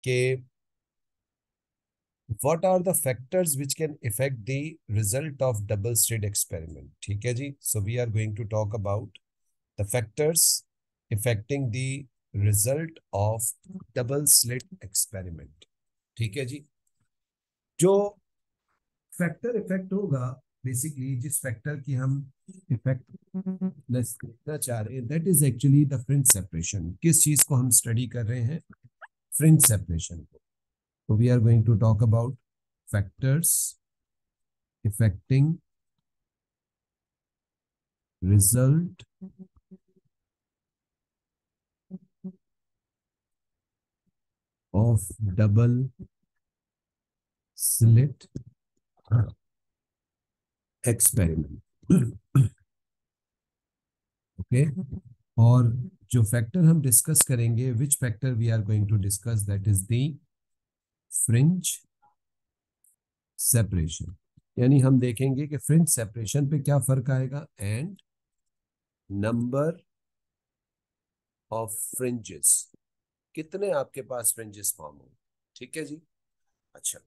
कि what are the factors which can affect the result of double slit experiment. ठीक है जी. So we are going to talk about the factors affecting the result of double slit experiment. ठीक है जी. जो factor effect होगा, basically जिस factor की हम effect देखना चाह रहे हैं, that is actually the fringe separation. किस चीज को हम स्टडी कर रहे हैं? फ्रिंज सेपरेशन को. तो we are going to talk about factors affecting result of double slit experiment. Okay. और जो फैक्टर हम डिस्कस करेंगे, which factor we are going to discuss, that is the fringe separation. यानी हम देखेंगे कि फ्रिंज सेपरेशन पे क्या फर्क आएगा एंड नंबर ऑफ फ्रिंजेस, कितने आपके पास फ्रिंजेस फॉर्म हो. ठीक है जी. अच्छा.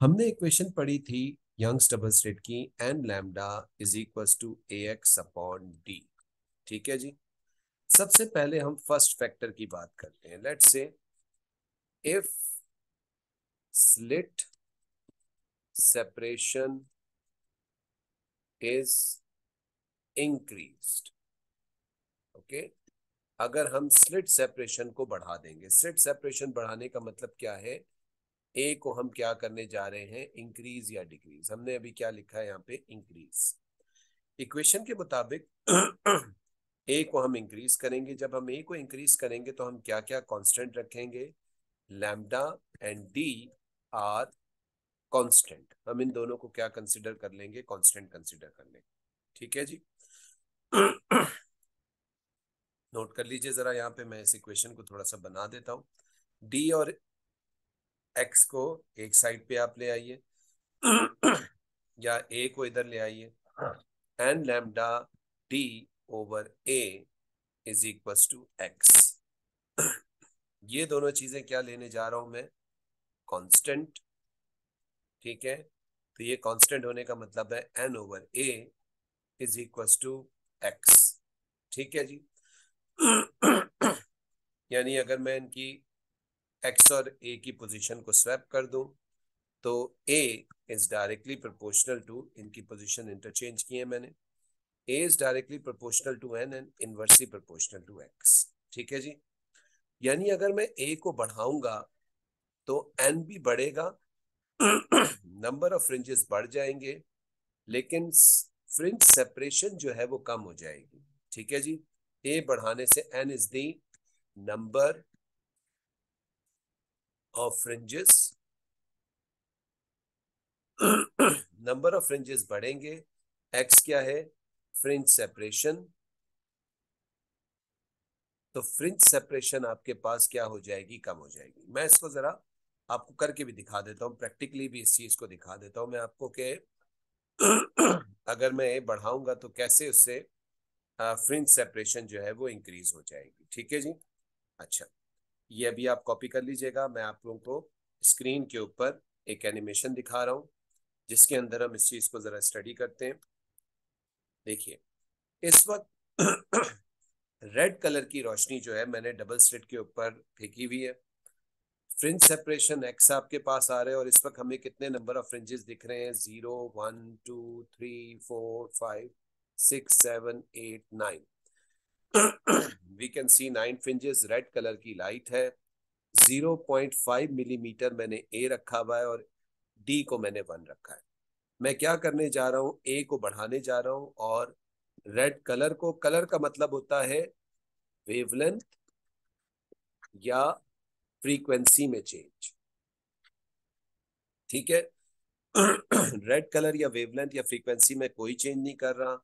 हमने इक्वेशन पढ़ी थी यंग्स डबल स्लिट की, N lambda is equals to A X upon D. ठीक है जी. सबसे पहले हम फर्स्ट फैक्टर की बात करते हैं. Let's say if slit separation is increased. Okay. अगर हम स्लिट सेपरेशन को बढ़ा देंगे, स्लिट सेपरेशन बढ़ाने का मतलब क्या है? ए को हम क्या करने जा रहे हैं? इंक्रीज या डिक्रीज. हमने अभी क्या लिखा है यहाँ पे? इंक्रीज. इक्वेशन के मुताबिक ए को हम इंक्रीज करेंगे. जब हम ए को इंक्रीज करेंगे तो हम क्या क्या कांस्टेंट रखेंगे? Lambda and D R constant. हम इन दोनों को क्या कंसिडर कर लेंगे? कांस्टेंट कंसिडर कर लेंगे. ठीक है जी. नोट कर लीजिए जरा, यहाँ पे मैं इस इक्वेशन को थोड़ा सा बना देता हूँ. डी और एक्स को एक साइड पे आप ले आइए या ए को इधर ले आइए. N lambda D over A is equal to X. ये दोनों चीजें क्या लेने जा रहा हूं मैं? कांस्टेंट. ठीक है. तो ये कांस्टेंट होने का मतलब है N over A is equal to x. ठीक है जी. यानी अगर मैं इनकी एक्स और ए की पोजीशन को स्वैप कर दूं तो A is directly proportional to, इनकी पोजीशन इंटरचेंज की है मैंने, A is directly proportional to n and inversely proportional to x. ठीक है जी. यानी अगर मैं ए को बढ़ाऊंगा तो एन भी बढ़ेगा, नंबर ऑफ फ्रिंजेस बढ़ जाएंगे, लेकिन फ्रिंज सेपरेशन जो है वो कम हो जाएगी. ठीक है जी. ए बढ़ाने से N is the number of fringes, number of fringes बढ़ेंगे. एक्स क्या है? Fringe separation. तो फ्रिंज सेपरेशन आपके पास क्या हो जाएगी? कम हो जाएगी. मैं इसको जरा आपको करके भी दिखा देता हूँ, प्रैक्टिकली भी इस चीज को दिखा देता हूँ मैं आपको कि अगर मैं ये बढ़ाऊंगा तो कैसे उससे फ्रिंज सेपरेशन जो है वो इंक्रीज हो जाएगी. ठीक है जी. अच्छा, ये अभी आप कॉपी कर लीजिएगा. मैं आप लोगों को स्क्रीन के ऊपर एक एनिमेशन दिखा रहा हूँ जिसके अंदर हम इस चीज को जरा स्टडी करते हैं. देखिए, इस वक्त रेड कलर की रोशनी जो है मैंने डबल स्लिट के ऊपर फेंकी हुई है. फ्रिंज सेपरेशन एक्स आपके पास आ रहे हैं और इस वक्त हमें कितने नंबर ऑफ फ्रिंजेस दिख रहे हैं? 0 1 2 3 4 5 6 7 8 9. We can see 9 fringes. Red colour की लाइट है. 0.5 मिलीमीटर मैंने ए रखा हुआ है और डी को मैंने 1 रखा है. मैं क्या करने जा रहा हूँ? ए को बढ़ाने जा रहा हूँ और रेड कलर को, कलर का मतलब होता है वेवलेंथ या फ्रीक्वेंसी में चेंज. ठीक है. रेड कलर या वेवलेंथ या फ्रीक्वेंसी में कोई चेंज नहीं कर रहा.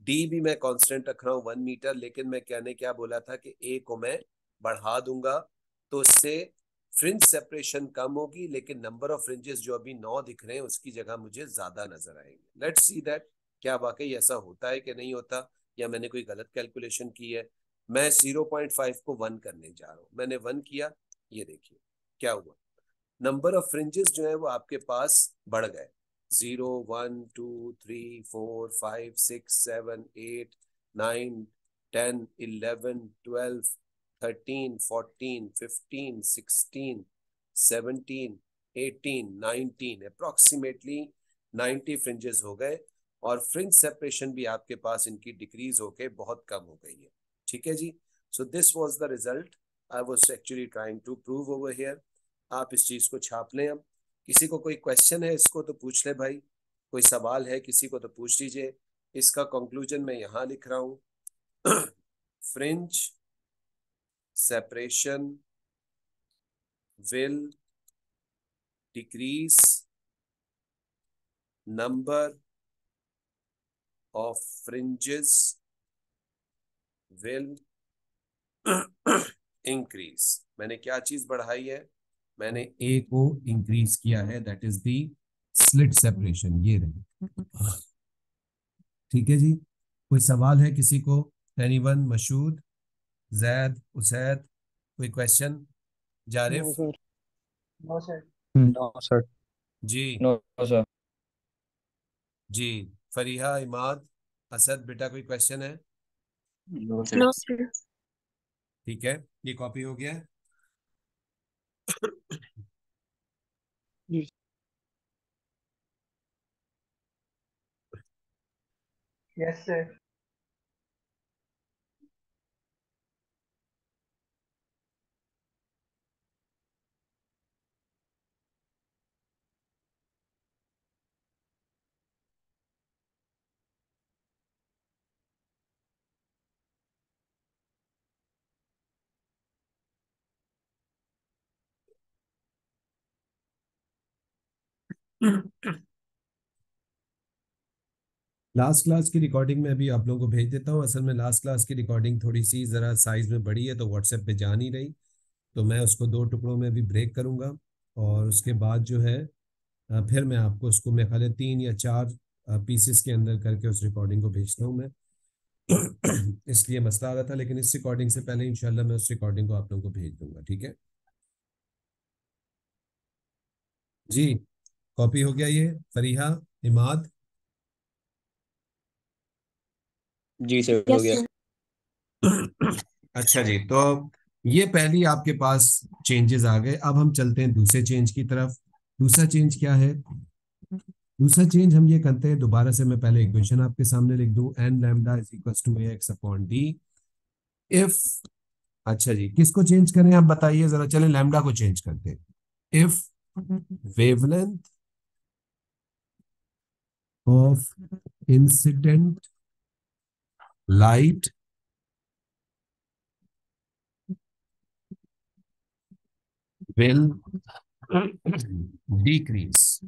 डी भी मैं कांस्टेंट रख रहा हूँ 1 मीटर, लेकिन मैं क्या बोला था कि ए को मैं बढ़ा दूंगा तो उससे फ्रिंज सेपरेशन कम होगी, लेकिन नंबर ऑफ फ्रिंजेस जो अभी 9 दिख रहे हैं उसकी जगह मुझे ज्यादा नजर आएंगे. लेट्स सी दैट क्या वाकई ऐसा होता है कि नहीं होता, या मैंने कोई गलत कैलकुलेशन की है. मैं 0.5 को 1 करने जा रहा हूँ. मैंने 1 किया, ये देखिए क्या हुआ, नंबर ऑफ फ्रिंजेस जो है वो आपके पास बढ़ गए, 0, 1, 2, 3, 4, 5, 6, 7, 8, 9, 10, 11, 12, 13, 14, 15, 16, 17, 18, 19, अप्रोक्सीमेटली 90 फ्रिंजेस हो गए, और फ्रिंज सेपरेशन भी आपके पास इनकी डिक्रीज होके बहुत कम हो गई है। ठीक है जी। So this was the result I was actually trying to prove over here. आप इस चीज को छाप लें। अब किसी को कोई क्वेश्चन है इसको तो पूछ ले भाई, कोई सवाल है किसी को तो पूछ लीजिए। इसका कंक्लूजन मैं यहां लिख रहा हूं। Fringe separation will decrease number of fringes will increase. मैंने क्या चीज बढ़ाई है, मैंने ए को इंक्रीज किया है, that is the slit separation, ये रही। ठीक है जी। कोई सवाल है किसी को? एनीवन? मशहूद, जैद, उसैद, कोई question? No Zarif sir. No sir. No sir. जी, नो सर। जी, फरीहा, इमाद, असद, बेटा कोई क्वेश्चन है? No sir. No sir. ठीक है, ये कॉपी हो गया है। Yes sir. लास्ट क्लास की रिकॉर्डिंग में अभी आप लोगों को भेज देता हूँ। असल में लास्ट क्लास की रिकॉर्डिंग थोड़ी सी ज़रा साइज में बड़ी है तो व्हाट्सएप पे जा नहीं रही, तो मैं उसको दो टुकड़ों में भी ब्रेक करूँगा, और उसके बाद जो है फिर मैं आपको उसको मेरे ख्याल है 3 या 4 पीसेस के अंदर करके उस रिकॉर्डिंग को भेजता हूँ मैं। इसलिए मसला आ रहा था, लेकिन इस रिकॉर्डिंग से पहले इंशाल्लाह मैं उस रिकॉर्डिंग को आप लोगों को भेज दूंगा। ठीक है जी। कॉपी हो गया ये? फरीहा, इमाद? जी सर, हो यस गया। सर। अच्छा जी, तो ये पहली आपके पास चेंजेस आ गए। अब हम चलते हैं दूसरे चेंज की तरफ। दूसरा चेंज क्या है? दूसरा चेंज हम ये करते हैं, दोबारा से मैं पहले इक्वेशन आपके सामने लिख दूं, N lambda is equal to A X upon D. If, अच्छा जी, किसको चेंज करें आप बताइए जरा, चले लैम्डा को चेंज करते हैं। If wavelength of incident light will decrease,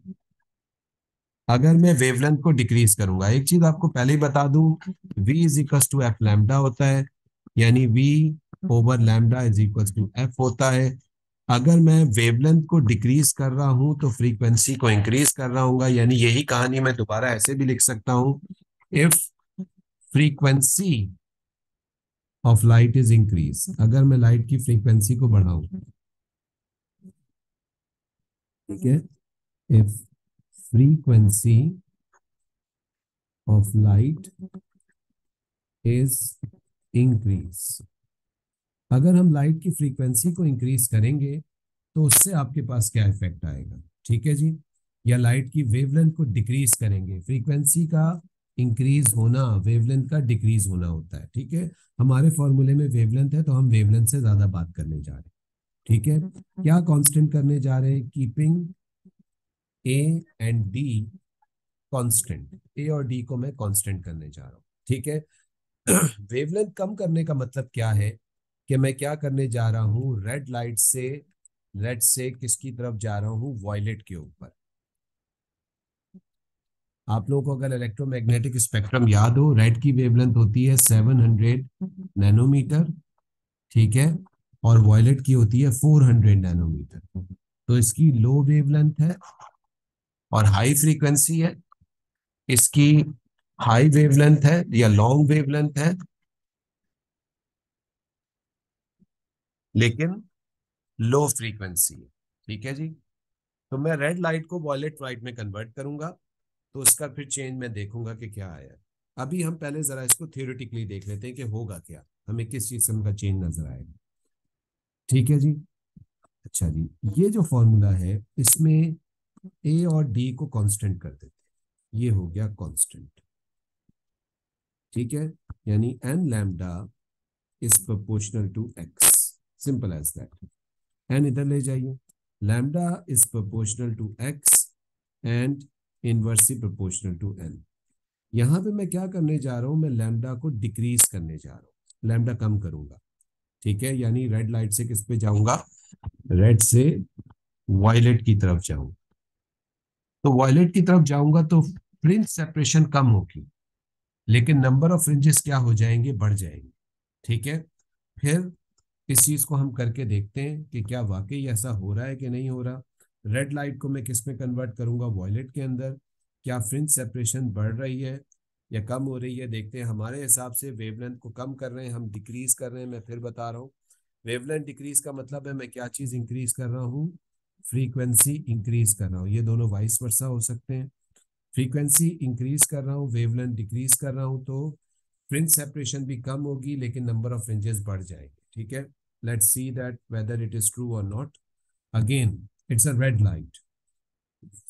अगर मैं वेवलेंथ को डिक्रीज करूंगा, एक चीज आपको पहले ही बता दूं, v is equal to F lambda होता है, यानी v over lambda is equal to F होता है। अगर मैं वेवलेंथ को डिक्रीज कर रहा हूं तो फ्रीक्वेंसी को इंक्रीज कर रहा हूँ, यानी यही कहानी मैं दोबारा ऐसे भी लिख सकता हूं, if frequency of light is increase, अगर मैं लाइट की फ्रीक्वेंसी को बढ़ाऊं, ठीक है, if frequency of light is increase, अगर हम लाइट की फ्रीक्वेंसी को इंक्रीज करेंगे तो उससे आपके पास क्या इफेक्ट आएगा? ठीक है जी। या लाइट की वेवलेंथ को डिक्रीज करेंगे, फ्रीक्वेंसी का इंक्रीज होना वेवलेंथ का डिक्रीज होना होता है। ठीक है, हमारे फॉर्मूले में वेवलेंथ है तो हम वेवलेंथ से ज्यादा बात करने जा रहे हैं। ठीक है, क्या कांस्टेंट करने जा रहे हैं? Keeping A and D constant, A और डी को मैं कांस्टेंट करने जा रहा हूँ। ठीक है। वेवलेंथ कम करने का मतलब क्या है कि मैं क्या करने जा रहा हूँ, रेड से किसकी तरफ जा रहा हूँ? वॉयलेट के ऊपर। आप लोगों को अगर इलेक्ट्रोमैग्नेटिक स्पेक्ट्रम याद हो, रेड की वेवलेंथ होती है 700 नैनोमीटर, ठीक है, और वॉयलेट की होती है 400 नैनोमीटर। तो इसकी लो वेवलेंथ है और हाई फ्रीक्वेंसी है, इसकी हाई वेवलेंथ है या लॉन्ग वेवलेंथ है, लेकिन लो फ्रीक्वेंसी है। ठीक है जी। तो मैं रेड लाइट को वॉयलेट लाइट में कन्वर्ट करूंगा, तो उसका फिर चेंज मैं देखूंगा कि क्या आया। अभी हम पहले जरा इसको थियोरेटिकली देख लेते हैं कि होगा क्या, हमें किस किस्म का चेंज नजर आएगा। ठीक है जी। अच्छा जी, ये जो फॉर्मूला है इसमें ए और डी को कांस्टेंट कर देते हैं, ये हो गया कांस्टेंट। ठीक है, यानी N lambda is proportional to X, simple as that. N इधर ले जाइए, lambda is proportional to X and inversely proportional to N. यहां पे मैं क्या करने जा रहा हूं, मैं लैम्डा को डिक्रीज करने जा रहा हूं, लैम्डा कम करूंगा। ठीक है, यानी रेड लाइट से किस पे जाऊंगा, रेड से वायलेट की तरफ जाऊं। तो वायलेट की तरफ जाऊंगा तो फ्रिंज सेपरेशन कम होगी, लेकिन नंबर ऑफ फ्रिंजेस क्या हो जाएंगे, बढ़ जाएंगे। ठीक है, फिर इस चीज को हम करके देखते हैं कि क्या वाकई ऐसा हो रहा है कि नहीं हो रहा। रेड लाइट को मैं किस में कन्वर्ट करूंगा, वॉयलेट के अंदर। क्या फ्रिंज सेपरेशन बढ़ रही है या कम हो रही है, देखते हैं। हमारे हिसाब से वेवलेंथ को कम कर रहे हैं हम, डिक्रीज कर रहे हैं। मैं फिर बता रहा हूँ, वेवलेंथ डिक्रीज का मतलब है मैं क्या चीज इंक्रीज कर रहा हूँ, फ्रीक्वेंसी इंक्रीज कर रहा हूँ। ये दोनों वाइस वर्सा हो सकते हैं। फ्रीक्वेंसी इंक्रीज कर रहा हूँ, वेवलेंथ डिक्रीज कर रहा हूँ, तो फ्रिंज सेपरेशन भी कम होगी लेकिन नंबर ऑफ फ्रिंजेस बढ़ जाएंगे। ठीक है, let's see that whether it is true और not. Again it's a red light,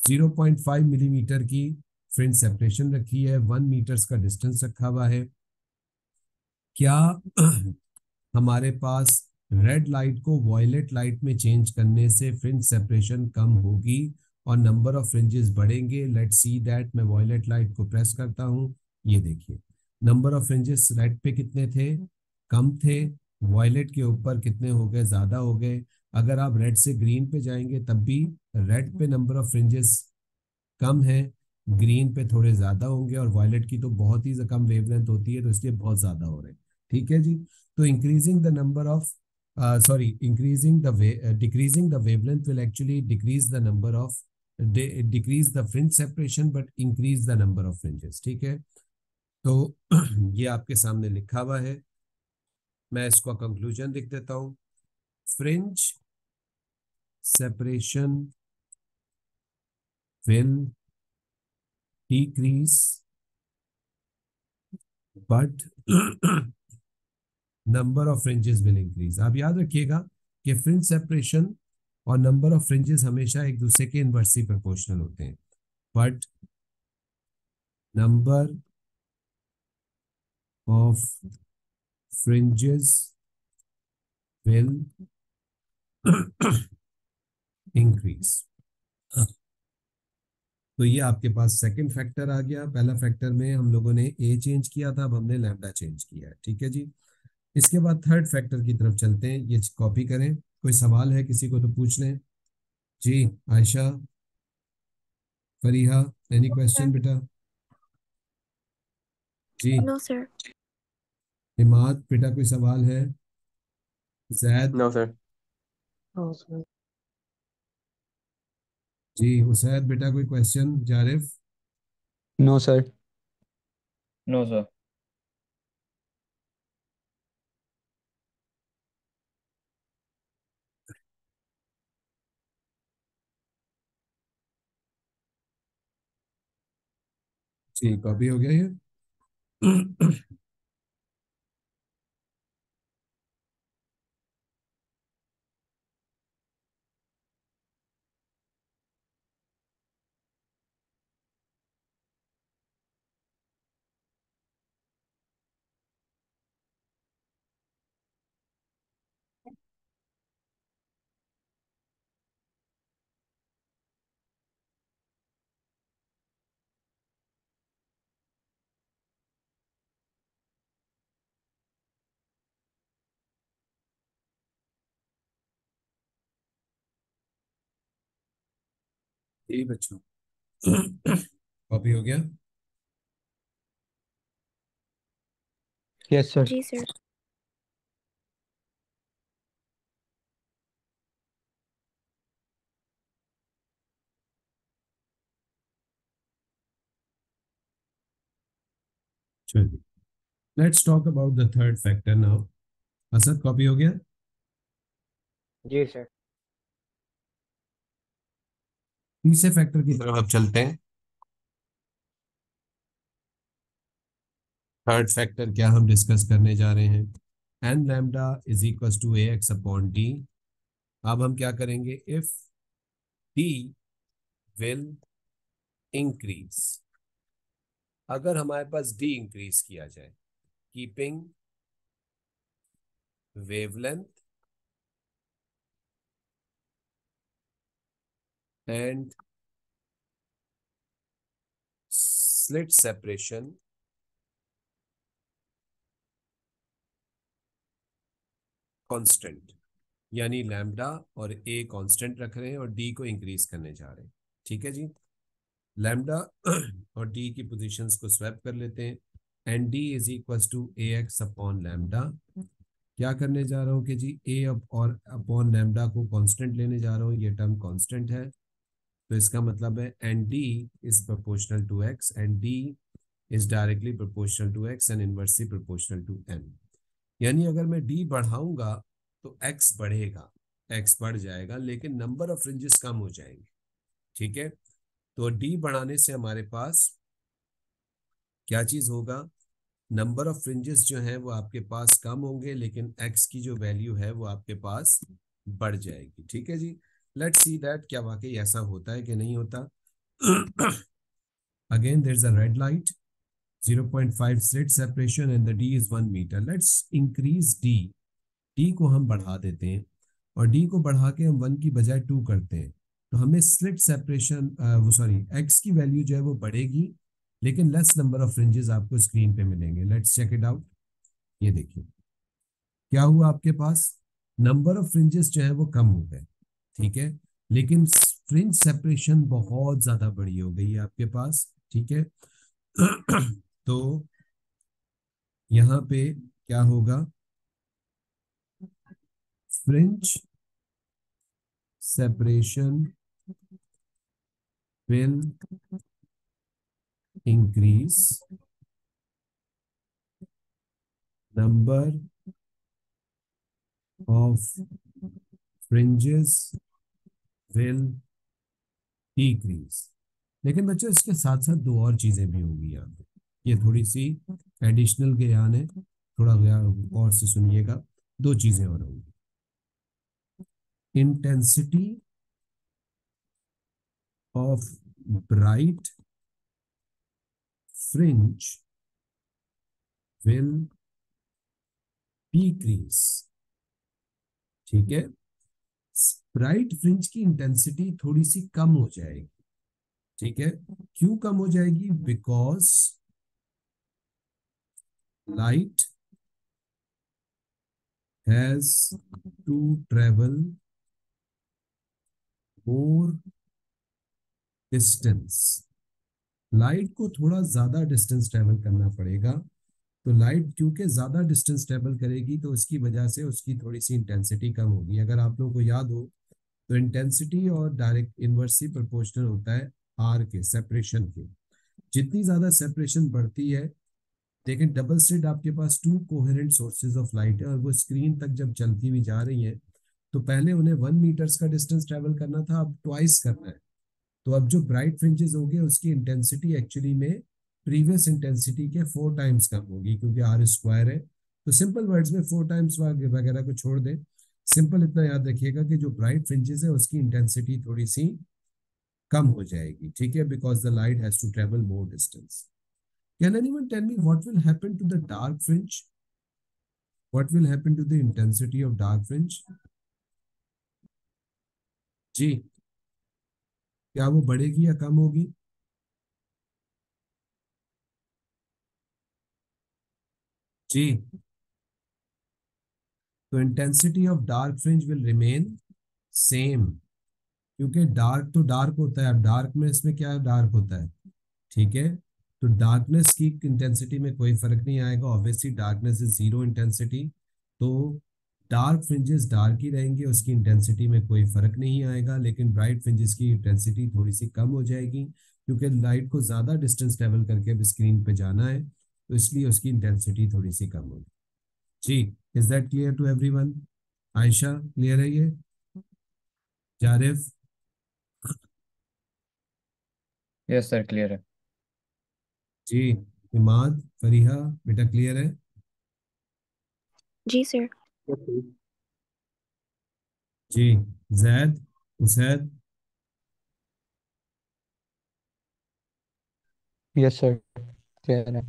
0.5 millimetre की फ्रिंज सेपरेशन रखी है, 1 मीटर्स का डिस्टेंस रखा हुआ है। क्या हमारे पास रेड लाइट को वॉयलेट लाइट में चेंज करने से फ्रिंज सेपरेशन कम होगी और नंबर ऑफ फ्रिंजेस बढ़ेंगे? Let's see that. मैं वॉयलेट लाइट को प्रेस करता हूं, ये देखिए नंबर ऑफ फ्रिंजेस रेड पे कितने थे, कम थे। वॉयलेट के ऊपर कितने हो गए, ज्यादा हो गए। अगर आप रेड से ग्रीन पे जाएंगे तब भी रेड पे नंबर ऑफ फ्रिंजेस कम है, ग्रीन पे थोड़े ज्यादा होंगे, और वायलेट की तो बहुत ही कम वेवलेंथ होती है तो इसलिए बहुत ज्यादा हो रहे हैं। ठीक है जी। तो increasing the number of sorry increasing the decreasing the wavelength will actually decrease the number of, decrease the fringe separation but increase the number of fringes. ठीक है, तो ये आपके सामने लिखा हुआ है, मैं इसका कंक्लूजन लिख देता हूं। Fringe separation will decrease but number of fringes will increase. आप याद रखिएगा कि फ्रिंज सेपरेशन और नंबर ऑफ फ्रिंजेस हमेशा एक दूसरे के इनवर्सली प्रोपोर्शनल होते हैं, but number of fringes will increase. तो ये आपके पास सेकंड फैक्टर आ गया। पहला फैक्टर में हम लोगों ने ए चेंज किया था, अब हमने लैम्डा चेंज किया है। ठीक है जी। इसके बाद थर्ड फैक्टर की तरफ चलते हैं, ये कॉपी करें। कोई सवाल है किसी को तो पूछ लें। जी, आयशा, फरीहा, एनी क्वेश्चन बेटा? जी, नो सर। हिमाद बेटा कोई सवाल है? Zaid? No sir. No sir. जी, उसैद बेटा कोई question? Zarif? No sir. No sir. जी, कॉपी हो गया ये? जी बच्चों, कॉपी हो गया? Yes sir. जी सर। चलिए, let's talk about the third factor now. Asad, copy हो गया? जी सर। तीसरे फैक्टर की तरफ अब चलते हैं। थर्ड फैक्टर क्या हम डिस्कस करने जा रहे हैं, N lambda is equal to A X upon D. अब हम क्या करेंगे, इफ डी विल इंक्रीज, अगर हमारे पास डी इंक्रीज किया जाए, keeping wavelength and slit separation constant, यानी लैम्डा और ए कांस्टेंट रख रहे हैं और डी को इंक्रीज करने जा रहे हैं। ठीक है जी, लैम्डा और डी की पोजीशंस को स्वैप कर लेते हैं। And D is equal to A X upon lambda. क्या करने जा रहा हूँ कि जी ए और अपॉन लैम्डा को कांस्टेंट लेने जा रहा हूँ, ये टर्म कांस्टेंट है, तो इसका मतलब है and D is proportional to X and D is directly proportional to X and inversely proportional to N. यानी अगर मैं डी बढ़ाऊंगा तो एक्स बढ़ेगा, एक्स बढ़ जाएगा, लेकिन नंबर ऑफ फ्रिंजेस कम हो जाएंगे। ठीक है, तो डी बढ़ाने से हमारे पास क्या चीज होगा, नंबर ऑफ फ्रिंजेस जो है वो आपके पास कम होंगे, लेकिन एक्स की जो वैल्यू है वो आपके पास बढ़ जाएगी। ठीक है जी, लेट्स सी दैट क्या वाकई ऐसा होता है कि नहीं होता। Again there is a red light, 0.5 slit separation and the d is 1 meter. Let's increase d, d को हम बढ़ा देते हैं और d को बढ़ा के हम 1 की बजाय 2 करते हैं, तो हमें स्लिट सेपरेशन वो सॉरी x की वैल्यू जो है वो बढ़ेगी, लेकिन लेस नंबर ऑफ फ्रिंजेस आपको स्क्रीन पे मिलेंगे। Let's check it out. ये देखिए क्या हुआ, आपके पास नंबर ऑफ फ्रिंजेस जो है वो कम हो गए, ठीक है, लेकिन फ्रिंज सेपरेशन बहुत ज्यादा बड़ी हो गई है आपके पास। ठीक है, तो यहाँ पे क्या होगा, fringe separation will increase, number of fringes will decrease. लेकिन बच्चों इसके साथ साथ दो और चीजें भी होंगी यहाँ पे, ये थोड़ी सी एडिशनल ज्ञान है, थोड़ा और से सुनिएगा। दो चीजें और होंगी, intensity of bright fringe will decrease. ठीक है, ब्राइट फ्रिंज की इंटेंसिटी थोड़ी सी कम हो जाएगी। ठीक है, क्यों कम हो जाएगी, because light has to travel more distance, light को थोड़ा ज्यादा डिस्टेंस ट्रेवल करना पड़ेगा। तो लाइट क्योंकि ज्यादा डिस्टेंस ट्रेवल करेगी तो उसकी वजह से उसकी थोड़ी सी इंटेंसिटी कम होगी। अगर आप लोगों को याद हो तो इंटेंसिटी और डायरेक्ट इनवर्सली प्रोपोर्शनल होता है आर के, सेपरेशन के। जितनी ज्यादा सेपरेशन बढ़ती है, लेकिन डबल स्लिट आपके पास two coherent sources of light है और वो स्क्रीन तक जब चलती हुई जा रही है, तो पहले उन्हें 1 मीटर्स का डिस्टेंस ट्रेवल करना था, अब ट्वाइस करना है। तो अब जो ब्राइट फ्रिंजेस होगी उसकी इंटेंसिटी एक्चुअली में प्रीवियस इंटेंसिटी के 4 टाइम्स कम होगी, क्योंकि आर स्क्वायर है। तो सिंपल वर्ड्स में 4 टाइम्स वगैरह को छोड़ दें, सिंपल इतना याद रखिएगा कि जो ब्राइट फ्रिंजेस है उसकी इंटेंसिटी थोड़ी सी कम हो जाएगी। ठीक है, because the light has to travel more distance. Can anyone tell me what will happen to the dark fringe, what will happen to the intensity of dark fringe? जी, क्या वो बढ़ेगी या कम होगी? जी, तो intensity of dark fringe will remain same, क्योंकि डार्क तो डार्क होता है। अब डार्क में इसमें क्या डार्क होता है, ठीक है, तो डार्कनेस की इंटेंसिटी में कोई फर्क नहीं आएगा, obviously darkness is zero intensity. तो डार्क फ्रिंजेस डार्क ही रहेंगे, उसकी इंटेंसिटी में कोई फर्क नहीं आएगा, लेकिन ब्राइट फ्रिंजेस की इंटेंसिटी थोड़ी सी कम हो जाएगी, क्योंकि लाइट को ज्यादा डिस्टेंस ट्रेवल करके अब स्क्रीन पे जाना है, तो इसलिए उसकी इंटेंसिटी थोड़ी सी कम होगी। जी, is that clear to everyone? Ayesha clear है ये? जारिफ? यस सर, क्लियर है। जी। इमाद, फरीहा, बेटा क्लियर है? जी सर। जी। Zaid, Usaid, yes sir, clear है।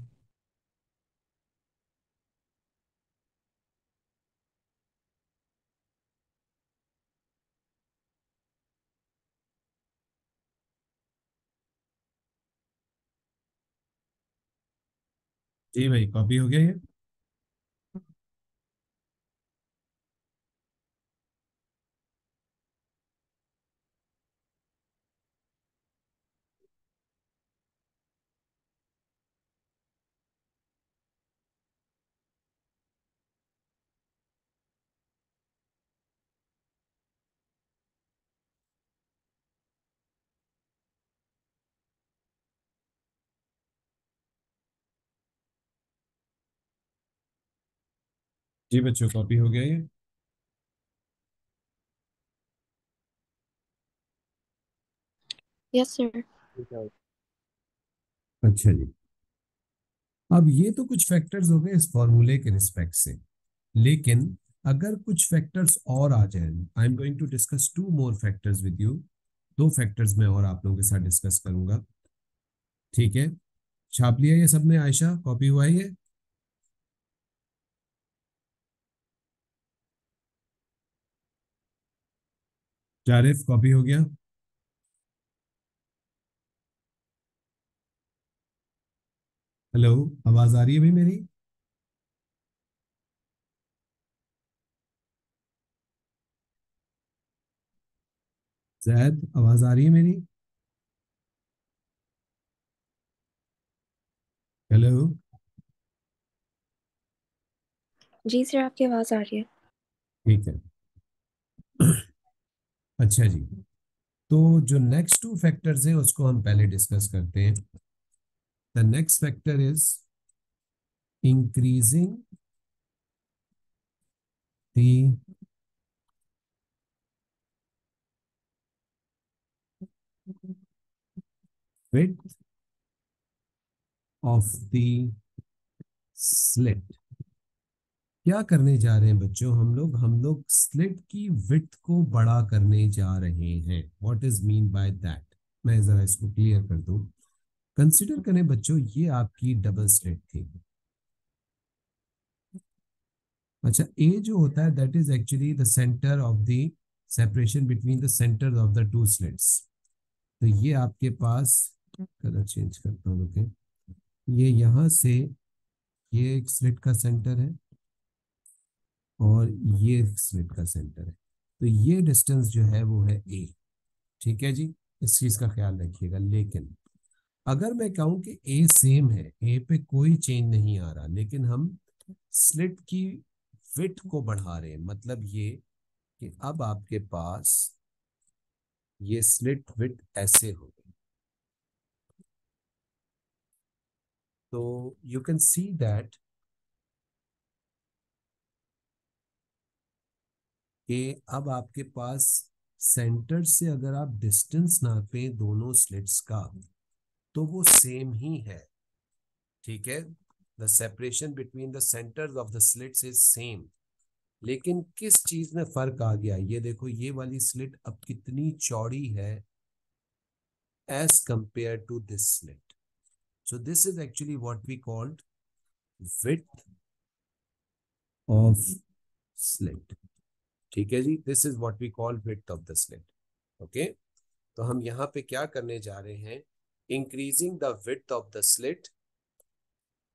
जी भाई, कॉपी हो गया ये? जी बच्चों, कॉपी हो गया ये? Yes sir. अच्छा जी। अब ये तो कुछ फैक्टर्स हो गए इस फॉर्मूले के रिस्पेक्ट से, लेकिन अगर कुछ फैक्टर्स और आ जाए, I am going to discuss two more factors with you. दो फैक्टर्स मैं और आप लोगों के साथ डिस्कस करूंगा। ठीक है? छाप लिया ये सबने? आयशा, कॉपी हुआ है ये? जारिफ, कॉपी हो गया? हेलो, आवाज आ रही है भाई मेरी? जैद, आवाज आ रही है मेरी? हेलो। जी सर, आपकी आवाज आ रही है। ठीक है। अच्छा जी। तो जो नेक्स्ट टू फैक्टर्स है उसको हम पहले डिस्कस करते हैं। The next factor is increasing the width of the slit। क्या करने जा रहे हैं बच्चों हम लोग स्लिट की विड्थ को बड़ा करने जा रहे हैं। What is mean by that? मैं जरा इसको क्लियर कर दूं। कंसिडर करें बच्चों, ये आपकी डबल स्लिट थी। अच्छा, ए जो होता है that is actually the centre of the separation between the centre of the two slits. तो ये आपके पास, कलर चेंज करता हूँ, ओके। ये यहाँ से, ये एक स्लिट का सेंटर है और ये स्लिट का सेंटर है। तो ये डिस्टेंस जो है वो है ए। ठीक है जी, इस चीज का ख्याल रखिएगा। लेकिन अगर मैं कहूं कि ए सेम है, ए पे कोई चेंज नहीं आ रहा, लेकिन हम स्लिट की विड्थ को बढ़ा रहे हैं, मतलब ये कि अब आपके पास ये स्लिट विड्थ ऐसे हो गई। तो यू कैन सी दैट कि अब आपके पास सेंटर से अगर आप डिस्टेंस नापें दोनों स्लिट्स का, तो वो सेम ही है। ठीक है? The separation between the centres of the slits is same. लेकिन किस चीज में फर्क आ गया, ये देखो, ये वाली स्लिट अब कितनी चौड़ी है as compare to this slit. So this is actually what we called width of slit. ठीक है जी, this is what we call width of the slit. Okay? तो हम यहाँ पे क्या करने जा रहे हैं? Increasing the width of the slit.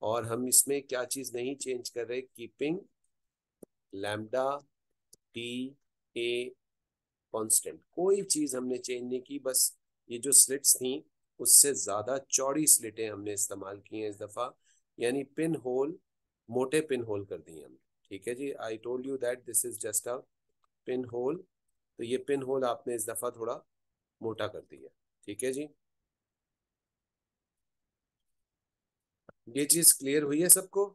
और हम इसमें क्या चीज नहीं चेंज कर रहे? Keeping lambda T A constant. कोई चीज हमने चेंज नहीं की, बस ये जो स्लिट्स थी उससे ज्यादा चौड़ी स्लिटें हमने इस्तेमाल की हैं इस दफा। यानी पिन होल, मोटे पिन होल कर दिए हमने। ठीक है जी, I told you that this is just a pin hole. तो ये पिन होल आपने इस दफा थोड़ा मोटा कर दिया। ठीक है जी, ये चीज क्लियर हुई है सबको?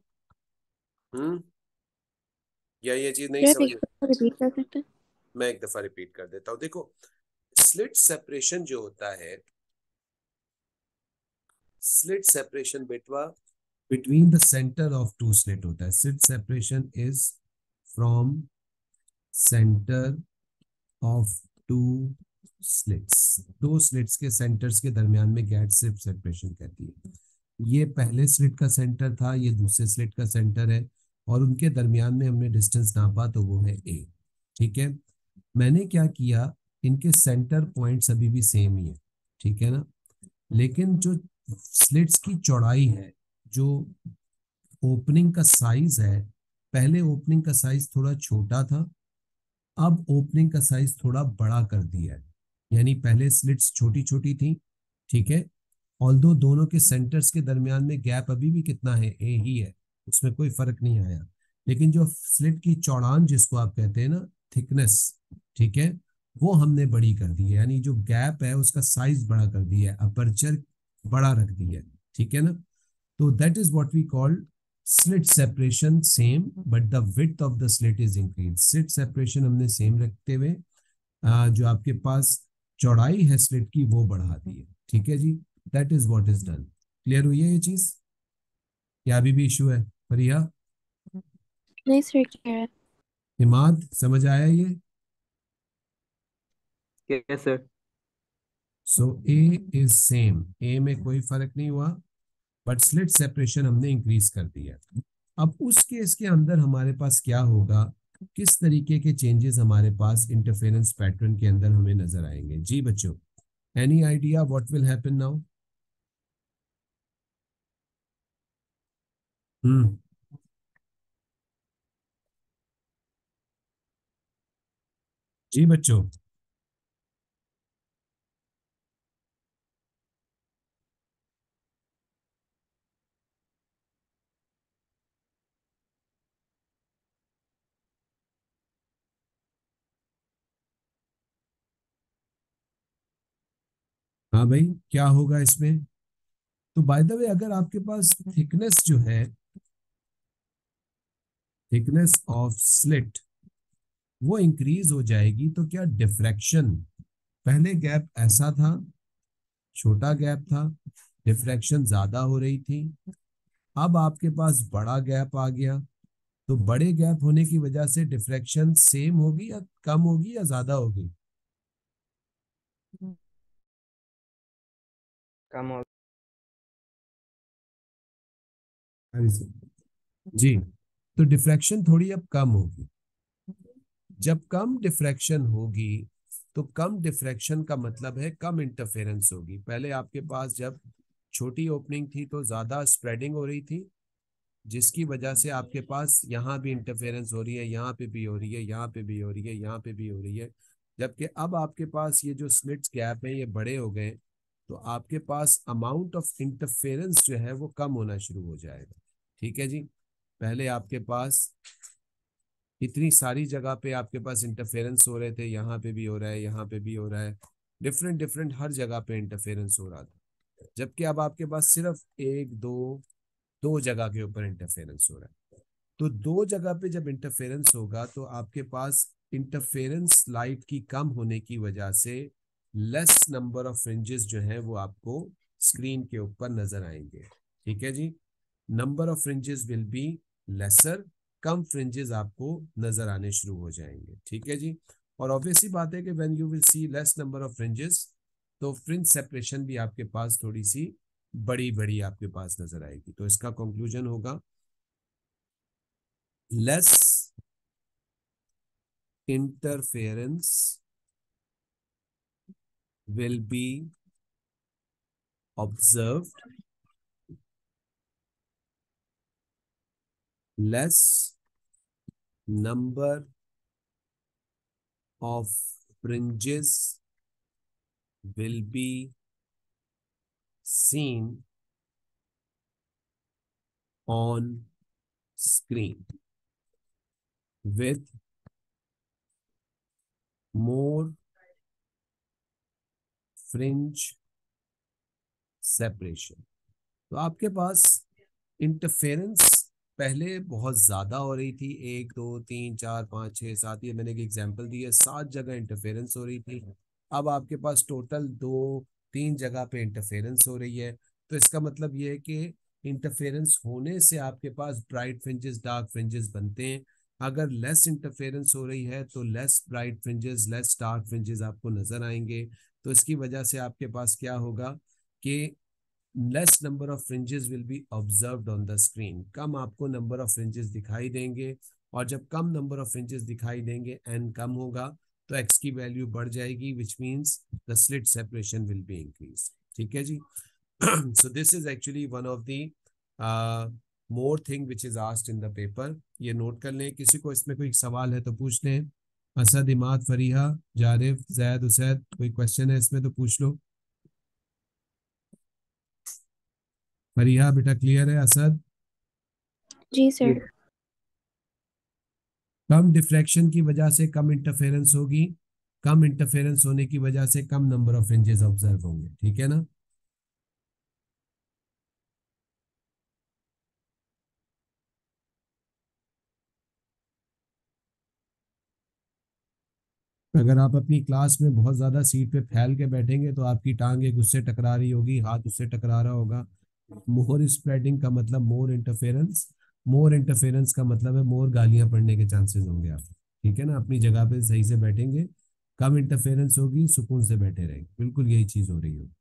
या ये चीज नहीं सर, समझ? एक बार रिपीट कर सकते हैं? मैं एक दफा रिपीट कर देता हूँ। देखो, स्लिट सेपरेशन जो होता है slit separation between the centre of two slit होता है। Slit separation is from centre of two slits. दो स्लिट्स के सेंटर्स के दरमियान में गैप स्लिट सेपरेशन कहती है। ये पहले स्लिट का सेंटर था, ये दूसरे स्लिट का सेंटर है, और उनके दरमियान में हमने डिस्टेंस नापा तो वो है ए। ठीक है, मैंने क्या किया, इनके सेंटर पॉइंट्स अभी भी सेम ही है, ठीक है ना, लेकिन जो स्लिट्स की चौड़ाई है, जो ओपनिंग का साइज है, पहले ओपनिंग का साइज थोड़ा छोटा था, अब ओपनिंग का साइज थोड़ा बड़ा कर दिया है। यानी पहले स्लिट्स छोटी छोटी थी, ठीक है, ऑल्दो दोनों के सेंटर्स के दरमियान में गैप अभी भी कितना है, ए ही है, उसमें कोई फर्क नहीं आया, लेकिन जो स्लिट की चौड़ान जिसको आप कहते हैं ना, थिकनेस, ठीक है, वो हमने बड़ी कर दी है, यानी जो गैप है उसका साइज बड़ा कर दिया है, अपर्चर बड़ा रख दिया है, ठीक है ना। तो that is what we call slit separation same, but the width of the slit is increase. Slit separation हमने सेम रखते हुए जो आपके पास चौड़ाई है स्लिट की वो बढ़ा दी है, ठीक है जी। That is what is done. Clear हुई है ये चीज, या अभी भी इशू है फरिया? नहीं सर, क्लियर है। इमाद समझ आया ये? Yes sir. So A is same, A में कोई फर्क नहीं हुआ, बट स्लिट सेपरेशन हमने इंक्रीज कर दिया। अब उस केस के अंदर हमारे पास क्या होगा, किस तरीके के चेंजेस हमारे पास इंटरफेरेंस पैटर्न के अंदर हमें नजर आएंगे जी बच्चों? Any idea what will happen now? हम्म, जी बच्चों। हाँ भाई, क्या होगा इसमें? तो बाय द वे, अगर आपके पास थिकनेस जो है, थिकनेस ऑफ स्लिट वो इंक्रीज हो जाएगी, तो क्या डिफ्रैक्शन, पहले गैप ऐसा था, छोटा गैप था, डिफ्रैक्शन ज्यादा हो रही थी, अब आपके पास बड़ा गैप आ गया, तो बड़े गैप होने की वजह से डिफ्रैक्शन सेम होगी या कम होगी या ज्यादा होगी? कम हो। जी, तो डिफ्रैक्शन थोड़ी अब कम होगी। जब कम डिफ्रैक्शन होगी, तो कम डिफ्रैक्शन का मतलब है कम इंटरफेरेंस होगी। पहले आपके पास जब छोटी ओपनिंग थी तो ज्यादा स्प्रेडिंग हो रही थी, जिसकी वजह से आपके पास यहाँ भी इंटरफेरेंस हो रही है, यहाँ पे भी हो रही है, यहाँ पे भी हो रही है, यहाँ पे भी हो रही है। जबकि अब आपके पास ये जो स्लिट्स गैप है ये बड़े हो गए, तो आपके पास अमाउंट ऑफ इंटरफेरेंस जो है वो कम होना शुरू हो जाएगा, ठीक है जी। पहले आपके पास इतनी सारी जगह पे आपके पास इंटरफेरेंस हो रहे थे, यहाँ पे भी हो रहा है, यहाँ पे भी हो रहा है, डिफरेंट डिफरेंट हर जगह पे इंटरफेरेंस हो रहा था। जबकि अब आपके पास सिर्फ एक दो दो जगह के ऊपर इंटरफेरेंस हो रहा है। तो दो जगह पे जब इंटरफेरेंस होगा तो आपके पास इंटरफेरेंस लाइट की कम होने की वजह से लेस नंबर ऑफ फ्रिंजेस जो है वो आपको स्क्रीन के ऊपर नजर आएंगे, ठीक है जी। Number of fringes will be lesser, कम फ्रिंजेस आपको नजर आने शुरू हो जाएंगे, ठीक है जी। और ऑब्वियसली बात है कि when you will see less number of fringes, तो फ्रिंज सेपरेशन भी आपके पास थोड़ी सी बड़ी बड़ी आपके पास नजर आएगी। तो इसका कंक्लूजन होगा less interference will be observed, less number of fringes will be seen on screen, with more fringe separation। तो आपके पास इंटरफेरेंस पहले बहुत ज्यादा हो रही थी, एक दो तीन चार पाँच छः सात, ये मैंने एक एग्जांपल दी है, 7 जगह इंटरफेरेंस हो रही थी। अब आपके पास टोटल दो तीन जगह पे इंटरफेरेंस हो रही है, तो इसका मतलब ये है कि इंटरफेरेंस होने से आपके पास ब्राइट फ्रिंजेस डार्क फ्रिंजेस बनते हैं। अगर लेस इंटरफेरेंस हो रही है तो less bright fringes less dark fringes आपको नजर आएंगे। तो इसकी वजह से आपके पास क्या होगा कि less number of fringes will be observed on the screen, कम आपको नंबर ऑफ फ्रिंजेस दिखाई देंगे। और जब कम नंबर ऑफ फ्रिंजेस दिखाई देंगे, एन कम होगा, तो एक्स की वैल्यू बढ़ जाएगी, which means the slit separation will be increase. ठीक है जी। So this is actually one of the more thing which is asked in the paper। ये नोट कर लें। किसी को इसमें कोई सवाल है तो पूछ लें। असद, इमाद, फरीहा, जारिफ, जैद, उसैद, कोई क्वेश्चन है इसमें तो पूछ लो। फरीहा बेटा क्लियर है? असद? जी सर। कम डिफ्रैक्शन की वजह से कम इंटरफेरेंस होगी, कम इंटरफेरेंस होने की वजह से कम नंबर ऑफ फ्रिंजेस ऑब्जर्व होंगे। ठीक है ना? अगर आप अपनी क्लास में बहुत ज्यादा सीट पे फैल के बैठेंगे तो आपकी टांग एक उससे टकरा रही होगी, हाथ उससे टकरा रहा होगा। मोर स्प्रेडिंग का मतलब मोर इंटरफेरेंस, मोर इंटरफेरेंस का मतलब है मोर गालियां पड़ने के चांसेस होंगे आप। ठीक है ना? अपनी जगह पे सही से बैठेंगे, कम इंटरफेरेंस होगी, सुकून से बैठे रहेंगे। बिल्कुल यही चीज हो रही होगी।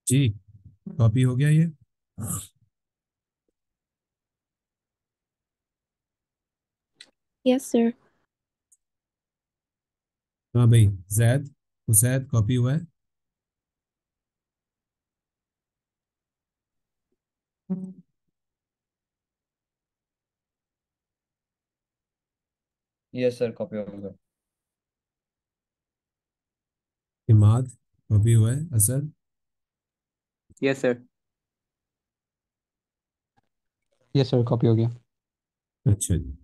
जी, कॉपी हो गया ये? Yes sir. हाँ भाई, जैद, हुसैद, कॉपी हुआ है? यस सर, कॉपी होगा। इमाद, कॉपी हुआ है? Asad? Yes sir. Yes sir, copy हो गया। अच्छा जी।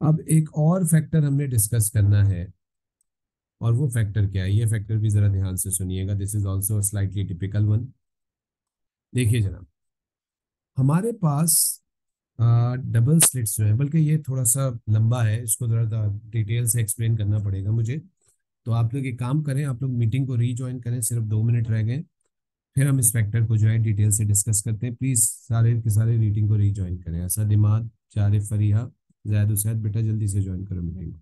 अब एक और फैक्टर हमने डिस्कस करना है, और वो फैक्टर क्या है? ये फैक्टर भी जरा ध्यान से सुनिएगा। This is also slightly typical one. देखिए जनाब, हमारे पास डबल स्लिट्स जो है, बल्कि ये थोड़ा सा लंबा है, इसको जरा डिटेल से एक्सप्लेन करना पड़ेगा मुझे। तो आप लोग एक काम करें, आप लोग मीटिंग को रीज्वाइन करें, सिर्फ 2 मिनट रह गए, फिर हम इस फैक्टर को जो है डिटेल से डिस्कस करते हैं। प्लीज सारे के सारे मीटिंग को रीज्वाइन करें। असद, इमाद, जारिफ, फरीहा, जैद, उसैद, बेटा जल्दी से ज्वाइन करो मीटिंग को।